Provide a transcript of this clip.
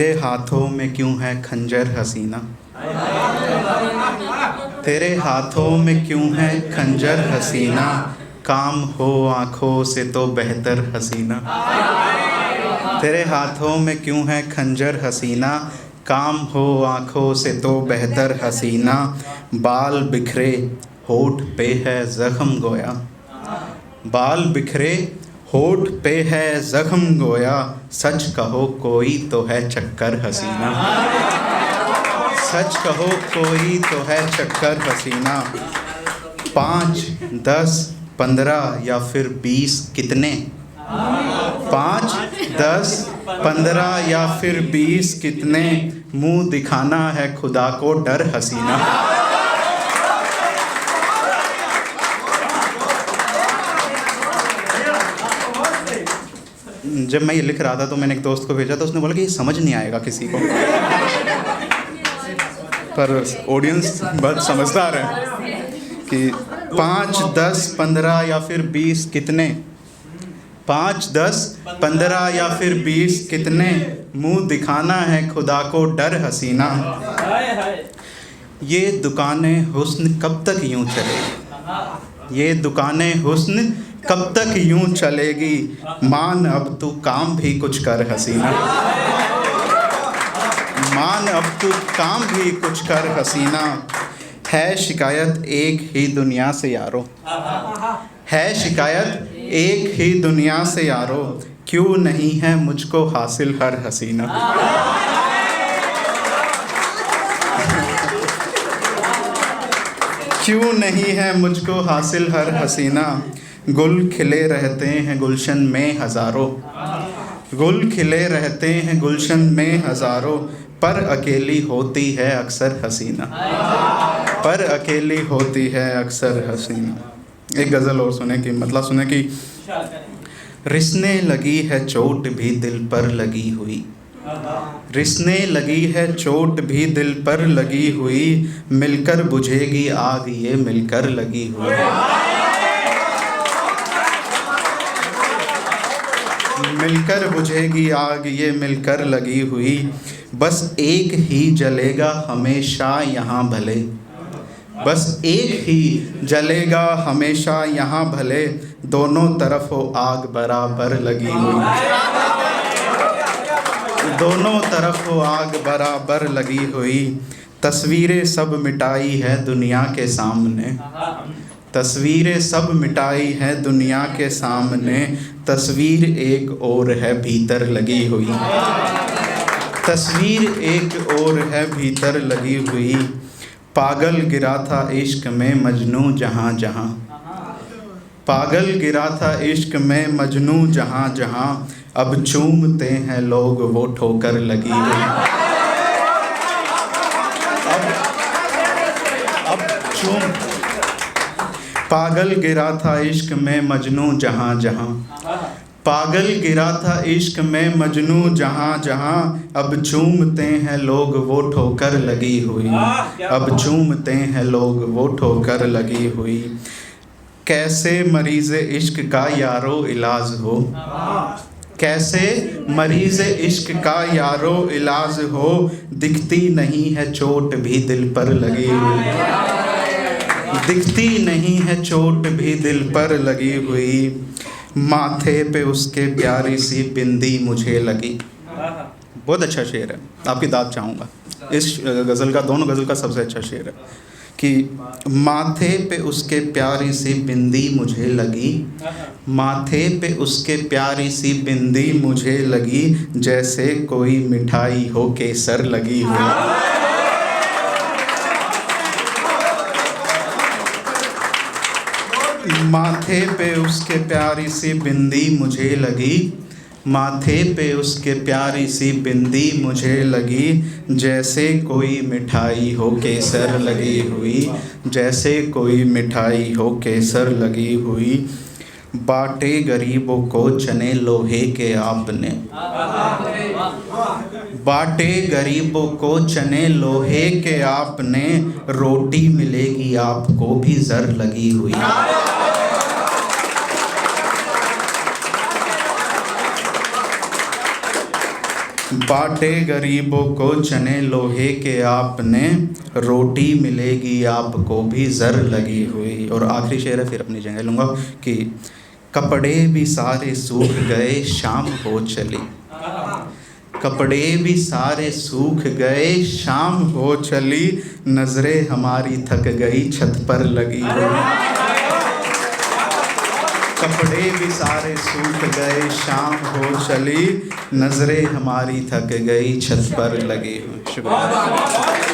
तेरे हाथों में क्यों है खंजर हसीना, तेरे हाथों में क्यों है खंजर हसीना, काम हो आँखों से तो बेहतर हसीना। तेरे हाथों में क्यों है खंजर हसीना, काम हो आँखों से तो बेहतर हसीना। बाल बिखरे होठ पे है ज़ख्म गोया, बाल बिखरे होठ पे है ज़ख्म गोया, सच कहो कोई तो है चक्कर हसीना, सच कहो कोई तो है चक्कर हसीना। 5, 10, 15 या फिर 20 कितने, 5, 10, 15 या फिर 20 कितने, मुंह दिखाना है खुदा को डर हसीना। जब मैं ये लिख रहा था तो मैंने एक दोस्त को भेजा, तो उसने बोला कि ये समझ नहीं आएगा किसी को, पर ऑडियंस बहुत समझदार है कि 5, 10, 15 या फिर 20 कितने, 5, 10, 15 या फिर 20 कितने, मुंह दिखाना है खुदा को डर हसीना। ये दुकानें हुस्न कब तक यूं चलेगी, ये दुकानें हुस्न कब तक यूं चलेगी, मान अब तू काम भी कुछ कर हसीना, मान अब तू काम भी कुछ कर हसीना। है शिकायत एक ही दुनिया से यारो, है शिकायत एक ही दुनिया से यारो, क्यों नहीं है मुझको हासिल हर हसीना। क्यों नहीं है मुझको हासिल हर हसीना। गुल खिले रहते हैं गुलशन में हज़ारों, गुल खिले रहते हैं गुलशन में हज़ारों, पर अकेली होती है अक्सर हसीना, पर अकेली होती है अक्सर हसीना। एक गज़ल और सुने कि मतलब सुने कि रिसने लगी है चोट भी दिल पर लगी हुई, रिसने लगी है चोट भी दिल पर लगी हुई, मिलकर बुझेगी आग ये मिलकर लगी हुई, मिलकर बुझेगी आग ये मिलकर लगी हुई। बस एक ही जलेगा हमेशा यहाँ भले, बस एक ही जलेगा हमेशा यहाँ भले, दोनों तरफ हो आग बराबर लगी हुई, दोनों तरफ हो आग बराबर लगी हुई। तस्वीरें सब मिटाई है दुनिया के सामने, तस्वीरें सब मिटाई है दुनिया के सामने, तस्वीर एक और है भीतर लगी हुई, तस्वीर एक और है भीतर लगी हुई। पागल गिरा था इश्क में मजनू जहाँ जहाँ, पागल गिरा था इश्क में मजनू जहाँ जहाँ, अब चूमते हैं लोग वो ठोकर लगी हुई, अब चूम। पागल गिरा था इश्क में मजनू जहाँ जहाँ, पागल गिरा था इश्क में मजनू जहाँ जहाँ, अब चूमते हैं लोग वो ठोकर लगी हुई, अब चूमते हैं लोग वो ठोकर लगी हुई। कैसे मरीज़ इश्क का यारो इलाज हो, कैसे मरीज़ इश्क का यारो इलाज हो, दिखती नहीं है चोट भी दिल पर लगी हुई, दिखती नहीं है चोट भी दिल पर लगी हुई। माथे पे उसके प्यारी सी बिंदी मुझे लगी, बहुत अच्छा शेर है, आपकी दाद चाहूँगा। इस गज़ल का, दोनों गज़ल का सबसे अच्छा शेर है कि माथे पे उसके प्यारी सी बिंदी मुझे लगी, माथे पे उसके प्यारी सी बिंदी मुझे लगी, जैसे कोई मिठाई हो केसर लगी हुई, माथे पे उसके प्यारी सी बिंदी मुझे लगी, माथे पे उसके प्यारी सी बिंदी मुझे लगी, जैसे कोई मिठाई हो केसर लगी हुई, जैसे कोई मिठाई हो केसर लगी हुई। बाटे गरीबों को चने लोहे के आपने, बाटे गरीबों को चने लोहे के आपने, रोटी मिलेगी आपको भी जर लगी हुई, बांटे गरीबों को चने लोहे के आपने, रोटी मिलेगी आपको भी ज़र लगी हुई। और आखिरी शेर है, फिर अपनी जगह लूँगा कि कपड़े भी सारे सूख गए शाम हो चली, कपड़े भी सारे सूख गए शाम हो चली, नज़रें हमारी थक गई छत पर लगी हुई। कपड़े भी सारे सूख गए शाम हो चली, नज़रें हमारी थक गई छत पर लगी हुई। शुक्रिया।